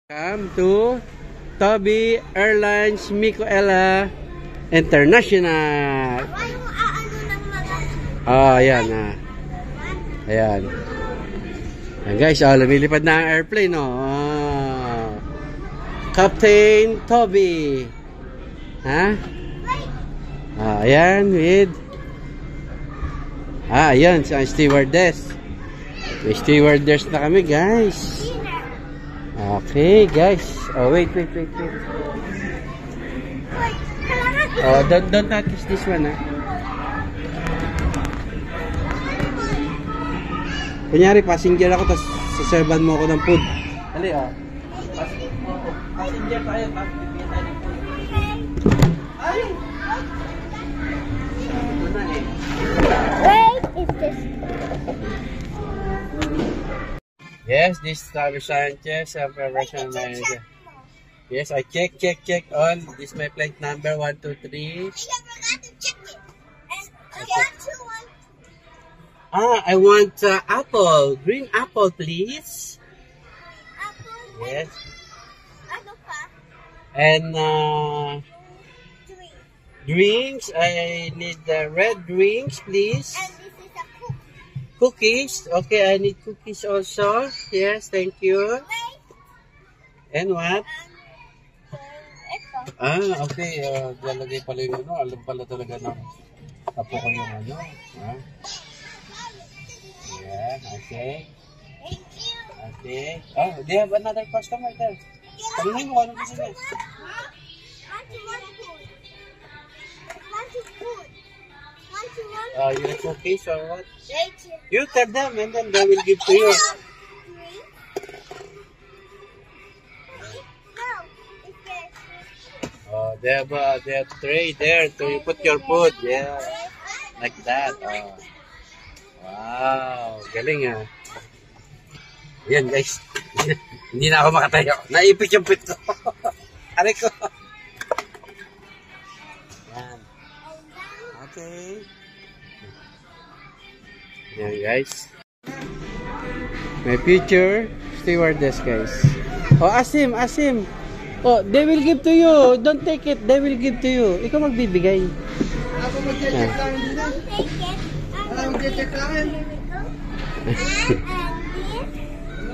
Speaker 2: Welcome to Toby Airlines Micoela International. Ayan ah. Ayan. Ayan guys, lumilipad na ang airplane Captain Toby. Ha? Ayan with ayan sa stewardess. May stewardess na kami guys. Okay guys. Wait. Don't touch this one Kunyari, passenger ako, tapos saservan mo ako ng food. Dali, passenger tayo, tapos bibigyan tayo ng food. Ay! Ito na
Speaker 3: Wait, is this?
Speaker 2: Yes, this is Travis Sanchez, Preparation Manager. Yes, I check all. This is my flight number 123.
Speaker 3: I forgot to check it. And get to one.
Speaker 2: I want apple. Green apple, please.
Speaker 3: Apple.
Speaker 2: Yes.
Speaker 3: Ano pa?
Speaker 2: And
Speaker 3: Three.
Speaker 2: drinks. I need the red drinks, please.
Speaker 3: And this is a cook.
Speaker 2: Cookies. Okay, I need cookies also. Yes, thank you.
Speaker 3: Wait.
Speaker 2: And what?
Speaker 3: Ito.
Speaker 2: Okay. Lalagay pala yung alam pala talaga ng apo ko yung Yeah, okay.
Speaker 3: Thank you.
Speaker 2: Okay. Oh, do you have another customer there? Tanungin mo kung anong gusto niya. You like cookies or what? You tell them and then they will give to you. They have tray there to you put your food. Yeah, like that. Wow, galing Yan guys. Hindi na ako makatayo. Naipit yung pit ko. Aray ko. Yan. Okay. Yan guys. My future stewardess guys. Oh, asim. Oh, they will give to you. Don't take it. They will give to you. Ikaw magbibigay.
Speaker 1: Ako mag-check lang dito. Wala mag-check lang.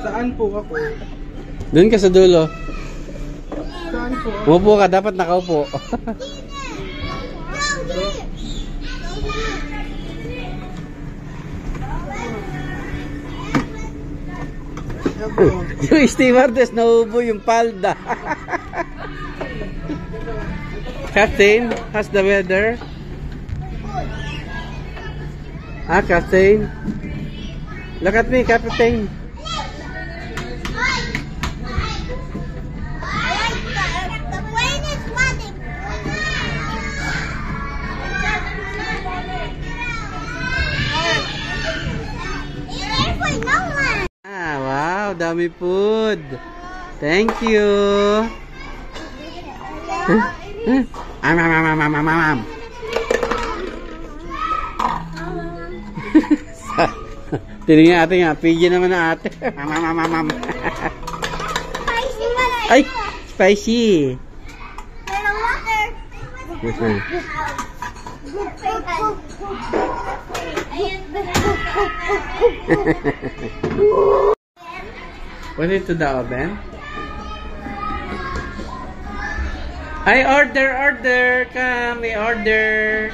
Speaker 1: Saan po ako?
Speaker 2: Doon ka sa dulo.
Speaker 1: Saan po?
Speaker 2: Umupo ka. Dapat nakaupo. Yung stewardess, nauubo yung palda. Captain, how's the weather? Captain? Look at me, Captain.
Speaker 3: The plane is running. No one.
Speaker 2: Wow, dami food. Thank you. Tingnan ate nga, PG naman na ate.
Speaker 3: Spicy pala.
Speaker 2: Ay, spicy.
Speaker 3: Pero water.
Speaker 2: Put it to the oven. Ay, order. Come, we order.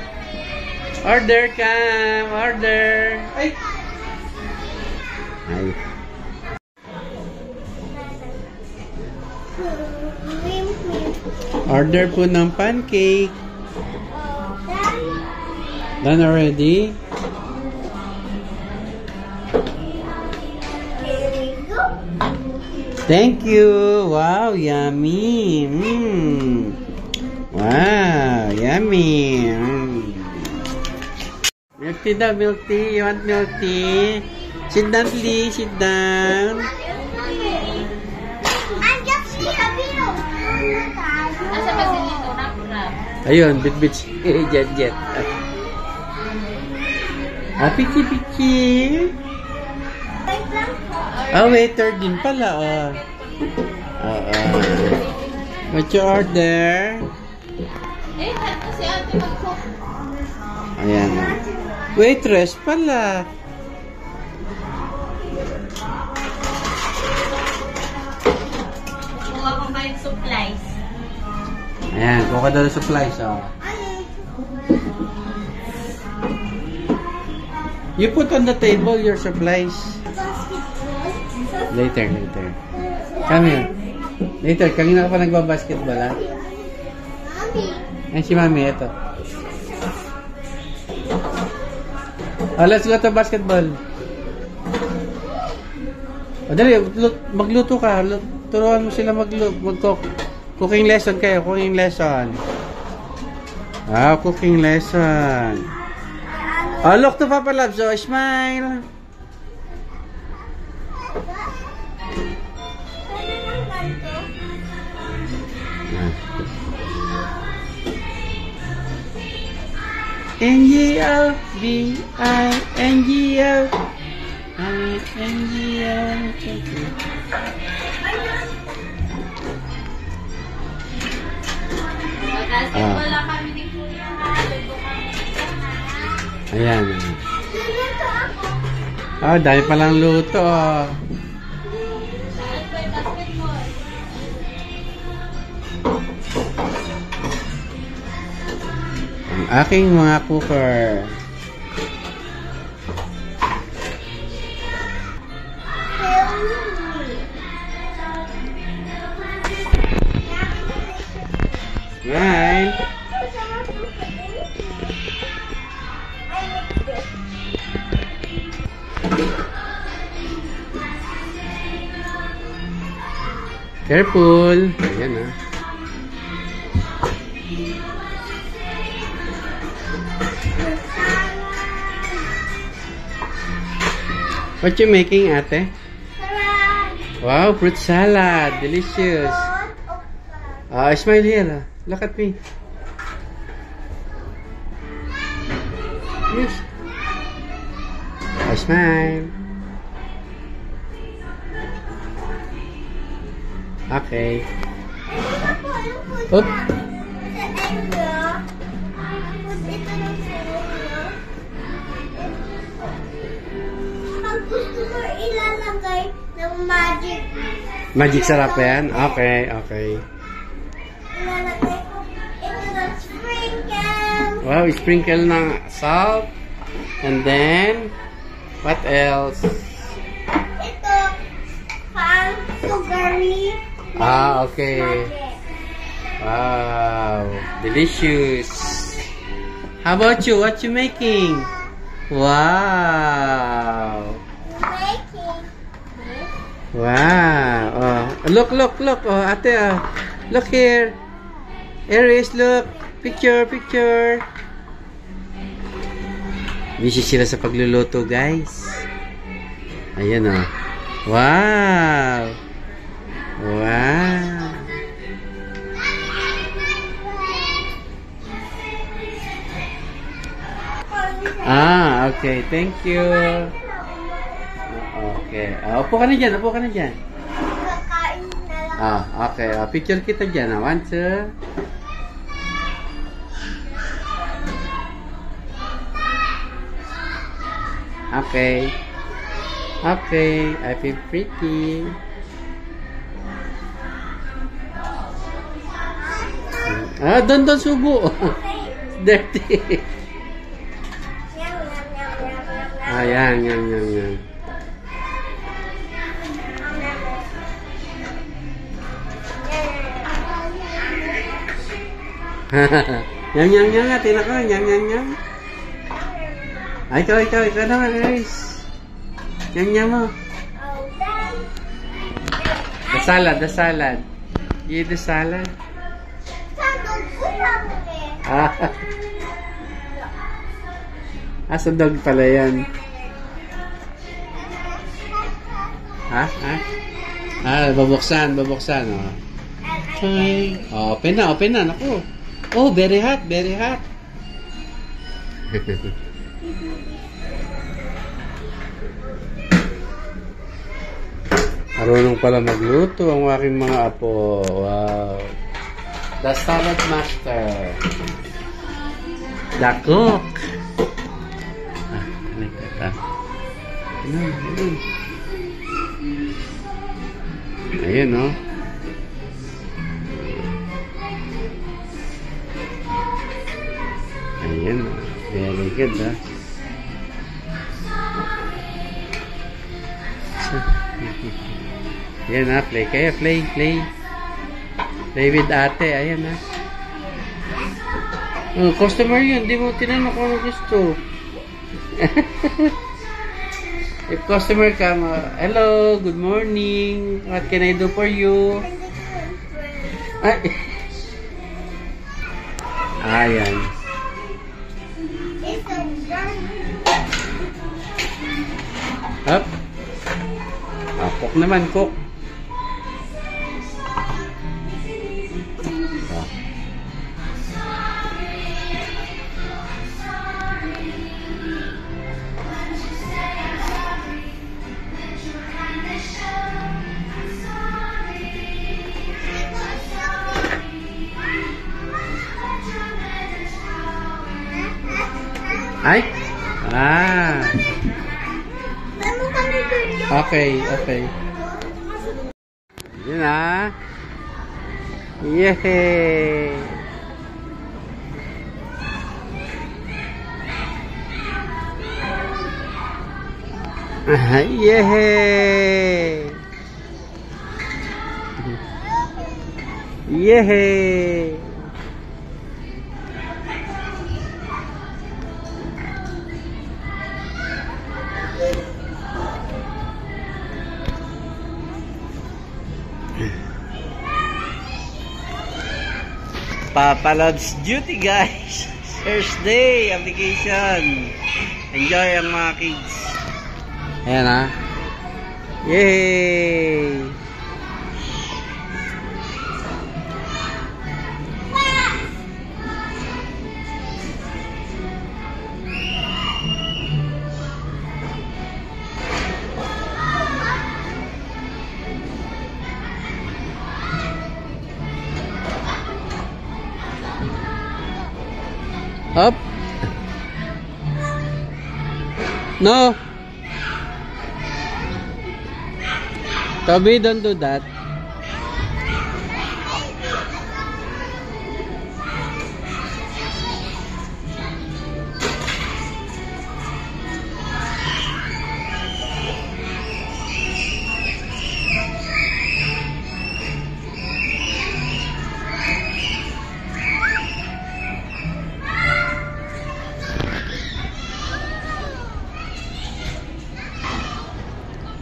Speaker 2: Order, come, order. Ay. Ay. Order po ng pancake. Done already? Thank you. Wow, yummy. Wow, yummy. Milk tea daw, milk tea. You want milk tea? Sit down, please. Sit down.
Speaker 3: I'm just here.
Speaker 5: Asa ba sila ito? Nakurap.
Speaker 2: Ayun, bit-bit. Jet. Pichi. Waiter din pala, oh. What's your order?
Speaker 5: Kasi ate mag-cook.
Speaker 2: Ayan. Waitress pala.
Speaker 5: Kuha ko ba yung supplies?
Speaker 2: Ayan, kuha daw ng supplies, oh. You put on the table your supplies. Later. Come here. Later, kanina ka pa nagbabasketball, ha? Ay, si Mami, ito. Oh, let's go to basketball. O, dali, magluto ka. Turuan mo sila mag-cook. Cooking lesson kayo, cooking lesson. Cooking lesson. Oh, look to Papa Labs. Oh, smile. N-G-O-B-I-N-G-O
Speaker 5: Wala kami ni Kuya.
Speaker 2: Ayan. Dahil palang luto. Ang aking mga cooker. Right. Careful. Ayan, ah. What you making, ate? Wow, fruit salad. Delicious. Smile here. Look at me. Yes. Smile. Okay. Oop.
Speaker 3: Pag gusto mo ilalagay ng magic.
Speaker 2: Magic sarap yan? Okay, okay.
Speaker 3: Ilalagay ko ito ng sprinkle.
Speaker 2: Wow, sprinkle ng salt. And then, what else?
Speaker 3: Ito, pang sugary.
Speaker 2: Okay. Wow, delicious. How about you? What you making? Wow.
Speaker 3: Making.
Speaker 2: Wow. Oh, look. Oh, ate, look here. Aries, look. Picture. Busy sila sa pagluluto, guys. Ayan, oh. Wow. Wow. Okay. Thank you. Okay. Upo ka na dyan.
Speaker 3: Kakain na lang.
Speaker 2: Okay. Picture kita dyan. 1, 2. Okay. I feel pretty. Don't subo. Dirty. Yan. Yang nga, tinaka, yang. Ay, ikaw naman, guys. Yang mo. The salad. Yeah, the salad. Sa dog pala yan. Babuksan, oh. Okay. Open na, naku. Oh, very hot. Marunong pala magluto ang aking mga apo. Wow. The salad master. The cook. Ayan, no? Ayan, no? Very good, ha? Ayan, ha? Play kayo, play. Play with ate, ayan, ha? Customer yun, di mo tinanong kung ano gusto. If customer come, hello, good morning. What can I do for you? Ayan. Up. Cook naman, cook. Ay? Okay. Yun na. Yehey! Yehey! Yehey! Papa Loves Duty, guys. Thursday application. Enjoy ang mga kids. Ayan, ha. Yay! Up. No. Toby, don't do that.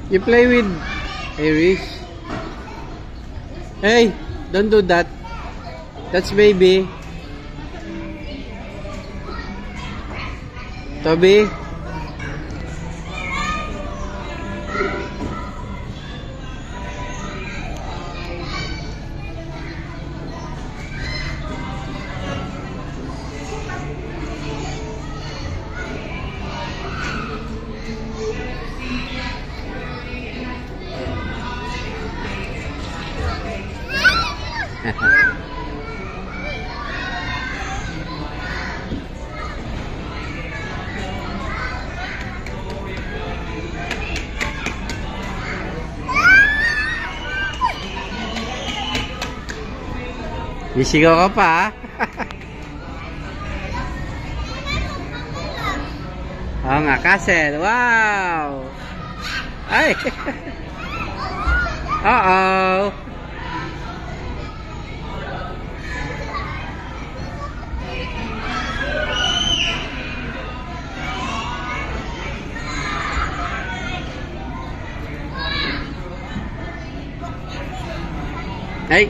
Speaker 2: You play with Iris. Hey, don't do that. That's baby. Toby. Isigaw ka pa, Oo nga, Castle. Wow! Ay! Uh-oh! Ay!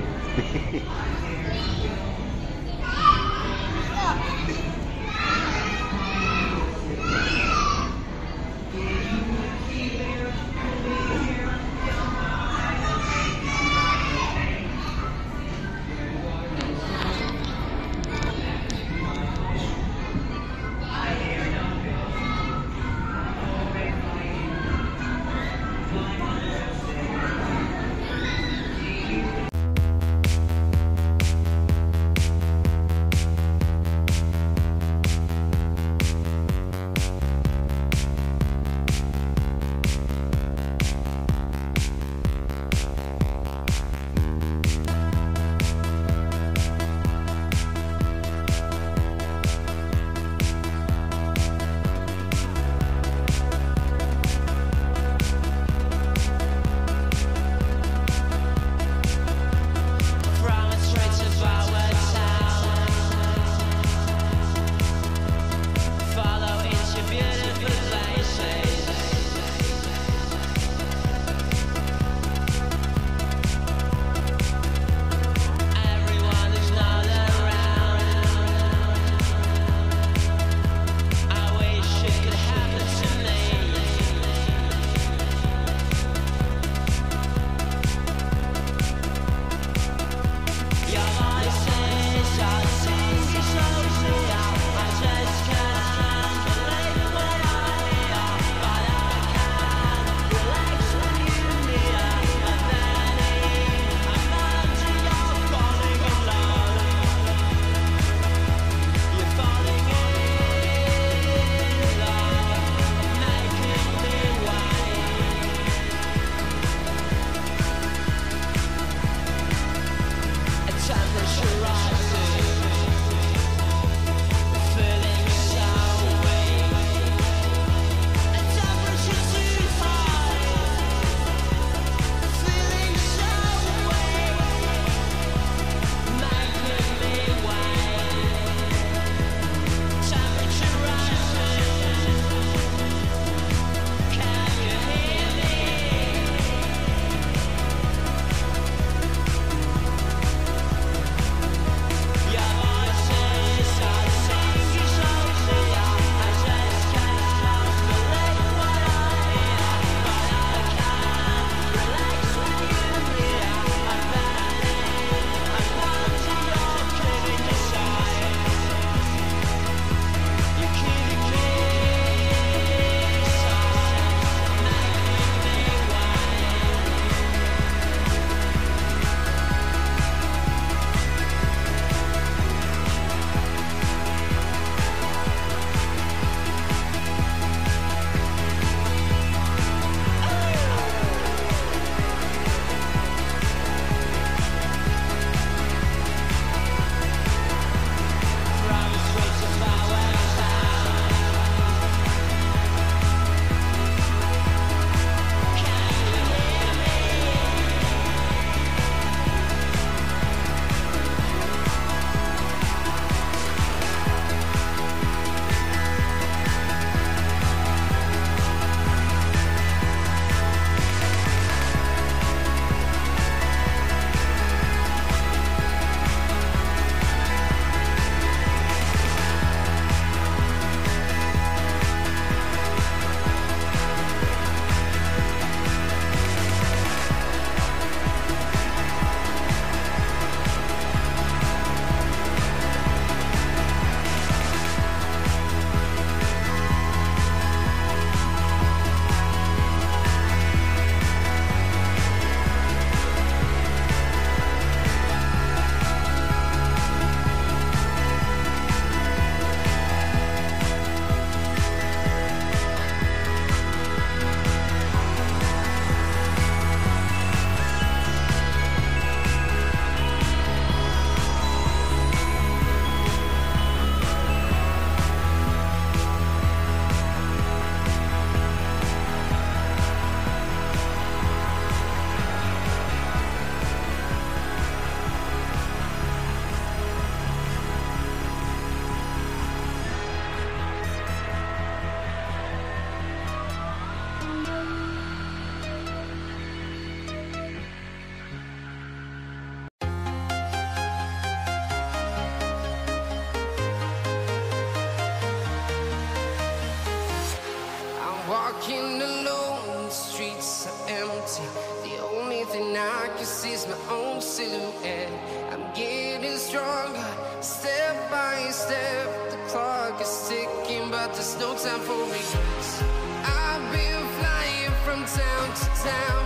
Speaker 7: walking alone, the streets are empty. The only thing I can see is my own silhouette. I'm getting stronger, step by step. The clock is ticking, but there's no time for regrets. I've been flying from town to town,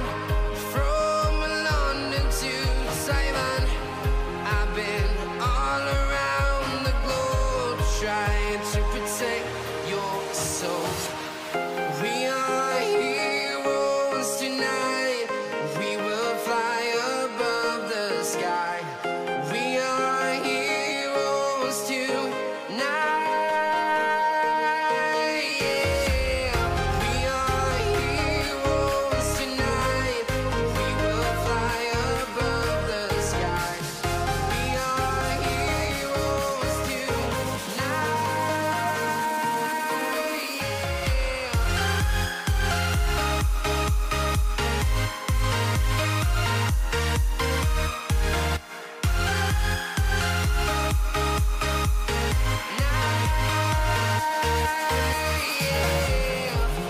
Speaker 7: from London to Taiwan. I've been all around the globe, trying to protect your soul. We are heroes tonight. We will fly above the sky. We are heroes tonight. Yeah. We are heroes tonight. We will fly above the sky. We are heroes tonight.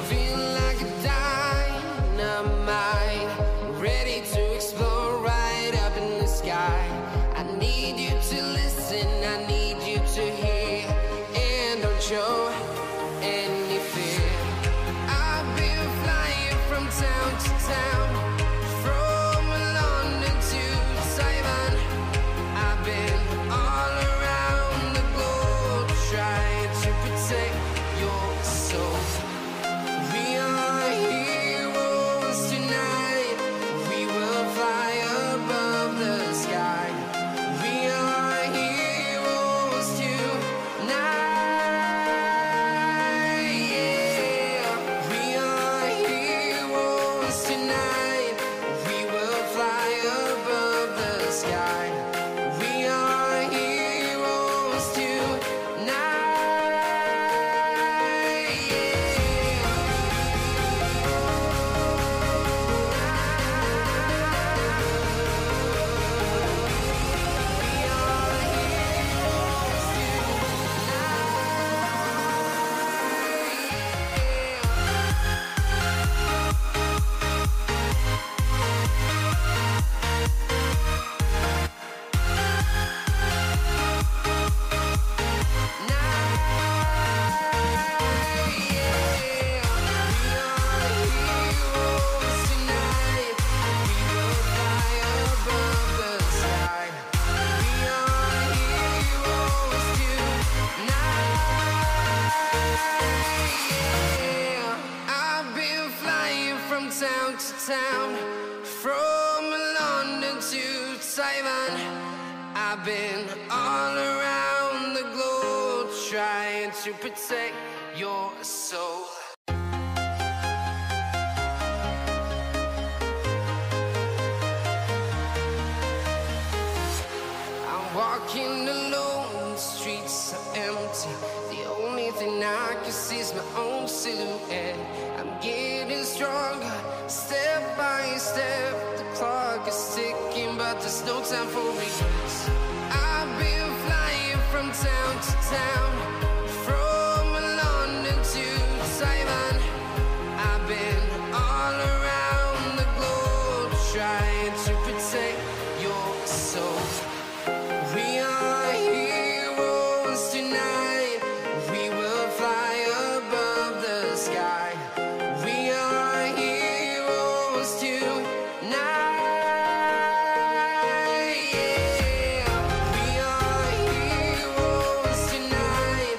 Speaker 7: Feeling like a dynamite, ready to explode right up in the sky. I need you to listen, I need you to hear, and don't show any fear. I've been flying from town to town, from London to Taiwan. I've been all around the globe, trying to protect your soul. We are heroes tonight. We will fly above the sky. We are heroes tonight. Yeah. We are heroes tonight. We will fly above the sky. We are heroes tonight. I've been flying from town to town, from London to Taiwan. I've been all around the globe, trying to protect your soul. I'm walking alone, the streets are empty. The only thing I can see is my own silhouette. I'm getting stronger, step by step. The clock is ticking, but there's no time for regrets. I've been flying from town to town, from London to Taiwan. I've been all around the globe, trying to protect your soul. We are heroes tonight. We will fly above the sky. We are heroes tonight. Yeah. We are heroes tonight.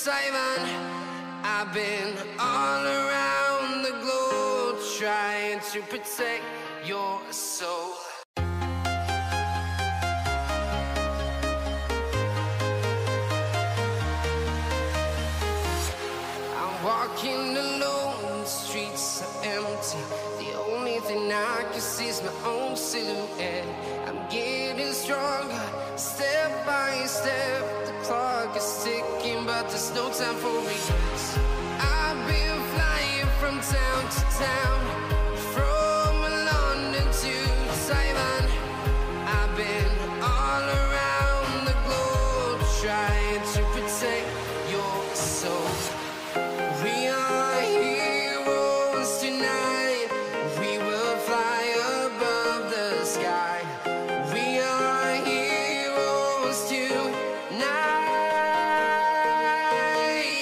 Speaker 7: Taiwan. I've been all around the globe trying to protect your soul. I'm walking alone, the streets are empty. The only thing I can see is my own silhouette. I'm getting stronger, step by step. The clock is ticking, but there's no time for regrets. I've been flying from town to town, from London to Taiwan. I've been all around the globe trying to protect your soul. We are heroes tonight. We will fly above the sky. We are heroes tonight.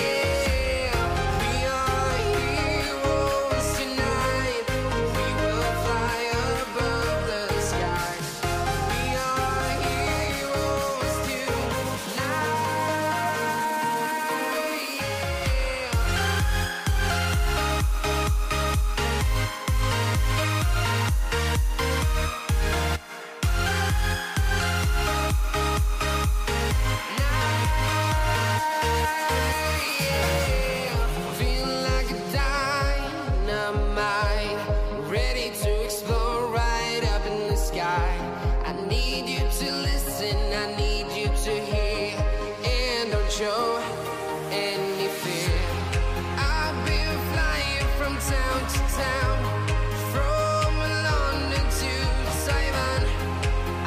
Speaker 7: Yeah. We are heroes tonight. We will fly above the sky. We are heroes tonight. Feeling like a dynamite, ready to explode right up in the sky. I need you to listen, I need you to hear, and don't show any fear. I've been flying from town to town, from London to Taiwan.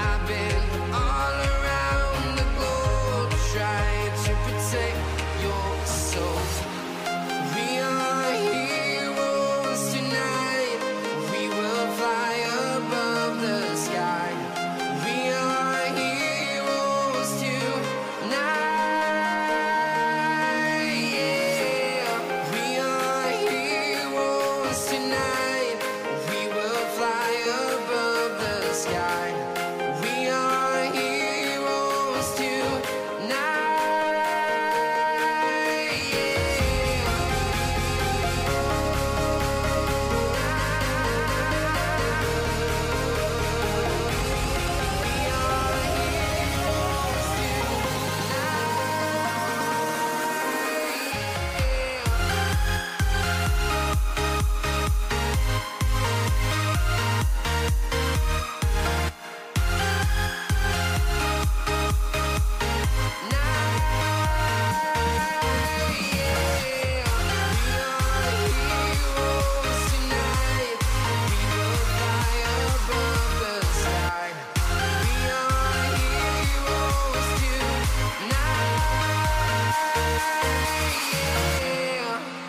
Speaker 7: I've been all around the globe trying to protect your soul. We are heroes tonight. We will fly above the sky. We are heroes tonight. Yeah. We are heroes tonight. We will fly above the sky. We are heroes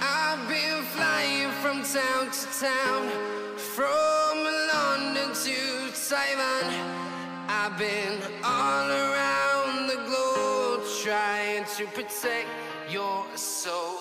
Speaker 7: I've been flying from town to town, from London to Taiwan. I've been all around the globe trying to protect your soul.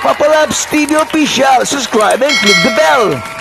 Speaker 8: Papa Labs TV Official. Subscribe and click the bell.